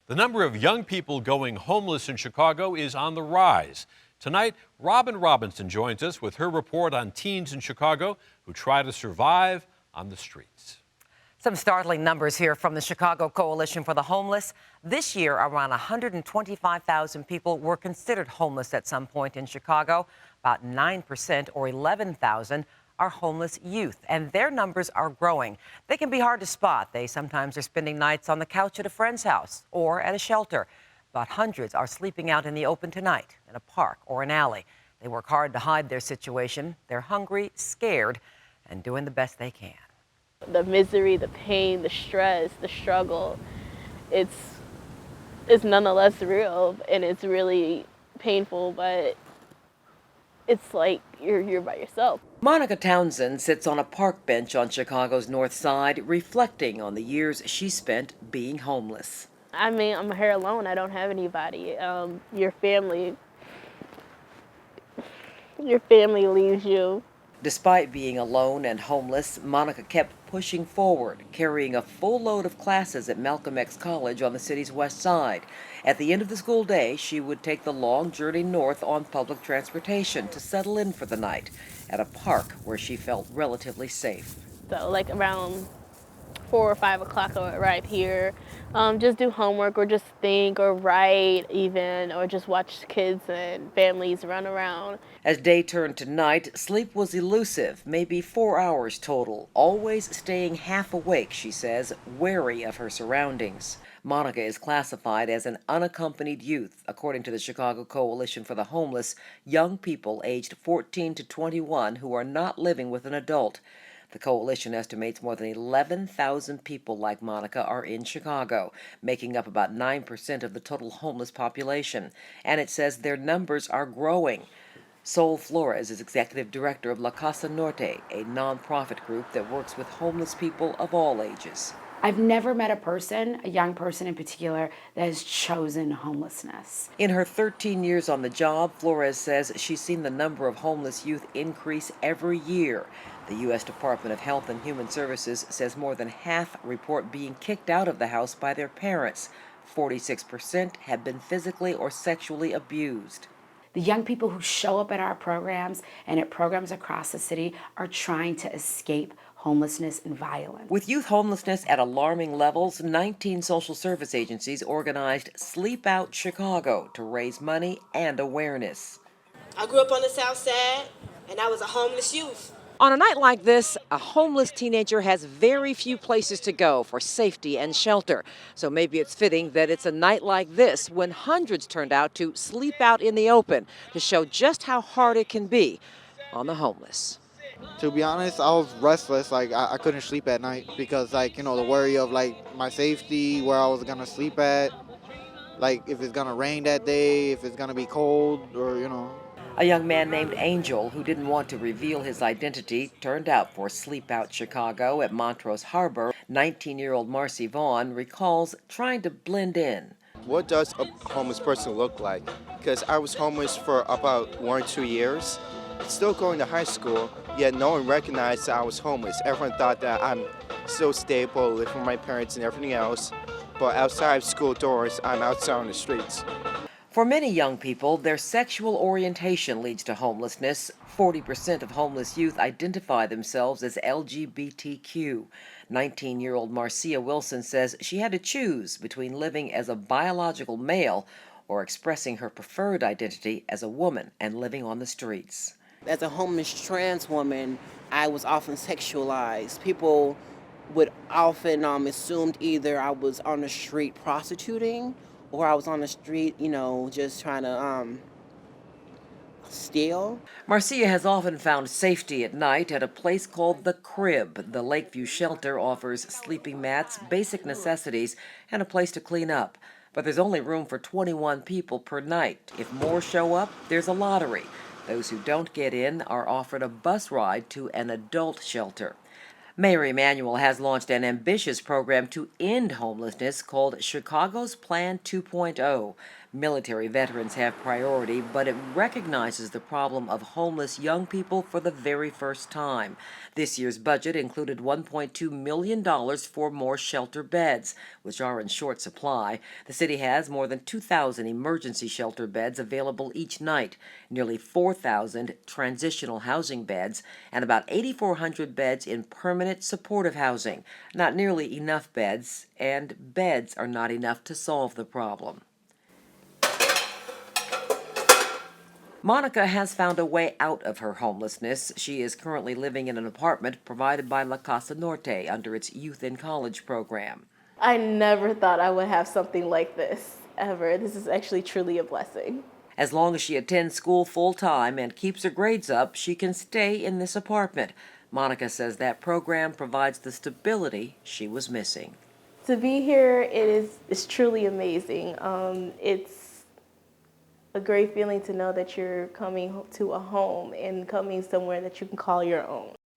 The number of young people going homeless in Chicago is on the rise. Tonight, Robin Robinson joins us with her report on teens in Chicago who try to survive on the streets. Some startling numbers here from the Chicago Coalition for the Homeless. This year, around 125,000 people were considered homeless at some point in Chicago. About 9%, or 11,000, are homeless youth, and their numbers are growing. They can be hard to spot. They sometimes are spending nights on the couch at a friend's house or at a shelter. But hundreds are sleeping out in the open tonight, in a park or an alley. They work hard to hide their situation. They're hungry, scared, and doing the best they can. The misery, the pain, the stress, the struggle, it's nonetheless real, and it's really painful, but it's like you're by yourself. Monica Townsend sits on a park bench on Chicago's North Side, reflecting on the years she spent being homeless. I mean, I'm here alone. I don't have anybody. Your family leaves you. Despite being alone and homeless, Monica kept pushing forward, carrying a full load of classes at Malcolm X College on the city's west side. At the end of the school day, she would take the long journey north on public transportation to settle in for the night at a park where she felt relatively safe. So like around 4 or 5 o'clock I would arrive here, just do homework or just think or write even, or just watch kids and families run around. As day turned to night, sleep was elusive, maybe 4 hours total, always staying half awake, she says, wary of her surroundings. Monica is classified as an unaccompanied youth, according to the Chicago Coalition for the Homeless, young people aged 14 to 21 who are not living with an adult. The coalition estimates more than 11,000 people like Monica are in Chicago, making up about 9% of the total homeless population. And it says their numbers are growing. Sol Flores is executive director of La Casa Norte, a nonprofit group that works with homeless people of all ages. I've never met a person, a young person in particular, that has chosen homelessness. In her 13 years on the job, Flores says she's seen the number of homeless youth increase every year. The U.S. Department of Health and Human Services says more than half report being kicked out of the house by their parents. 46% have been physically or sexually abused. The young people who show up at our programs and at programs across the city are trying to escape homelessness and violence. With youth homelessness at alarming levels, 19 social service agencies organized Sleep Out Chicago to raise money and awareness. I grew up on the South Side, and I was a homeless youth. On a night like this, a homeless teenager has very few places to go for safety and shelter. So maybe it's fitting that it's a night like this when hundreds turned out to sleep out in the open to show just how hard it can be on the homeless. To be honest, I was restless. I couldn't sleep at night because, the worry of, my safety, where I was going to sleep at, if it's going to rain that day, if it's going to be cold, or. A young man named Angel, who didn't want to reveal his identity, turned out for Sleep Out Chicago at Montrose Harbor. 19-year-old Marcy Vaughn recalls trying to blend in. What does a homeless person look like? Because I was homeless for about 1 or 2 years, still going to high school, yet no one recognized that I was homeless. Everyone thought that I'm still stable, live with my parents and everything else, but outside of school doors, I'm outside on the streets. For many young people, their sexual orientation leads to homelessness. 40% of homeless youth identify themselves as LGBTQ. 19-year-old Marcia Wilson says she had to choose between living as a biological male or expressing her preferred identity as a woman and living on the streets. As a homeless trans woman, I was often sexualized. People would often assume either I was on the street prostituting or I was on the street, just trying to steal. Marcia has often found safety at night at a place called The Crib. The Lakeview shelter offers sleeping mats, basic necessities, and a place to clean up. But there's only room for 21 people per night. If more show up, there's a lottery. Those who don't get in are offered a bus ride to an adult shelter. Mayor Emanuel has launched an ambitious program to end homelessness called Chicago's Plan 2.0. Military veterans have priority, but it recognizes the problem of homeless young people for the very first time. This year's budget included $1.2 million for more shelter beds, which are in short supply. The city has more than 2,000 emergency shelter beds available each night, nearly 4,000 transitional housing beds, and about 8,400 beds in permanent supportive housing. Not nearly enough beds, and beds are not enough to solve the problem. Monica has found a way out of her homelessness. She is currently living in an apartment provided by La Casa Norte under its Youth in College program. I never thought I would have something like this, ever. This is actually truly a blessing. As long as she attends school full-time and keeps her grades up, she can stay in this apartment. Monica says that program provides the stability she was missing. To be here, it's truly amazing. It's a great feeling to know that you're coming to a home and coming somewhere that you can call your own.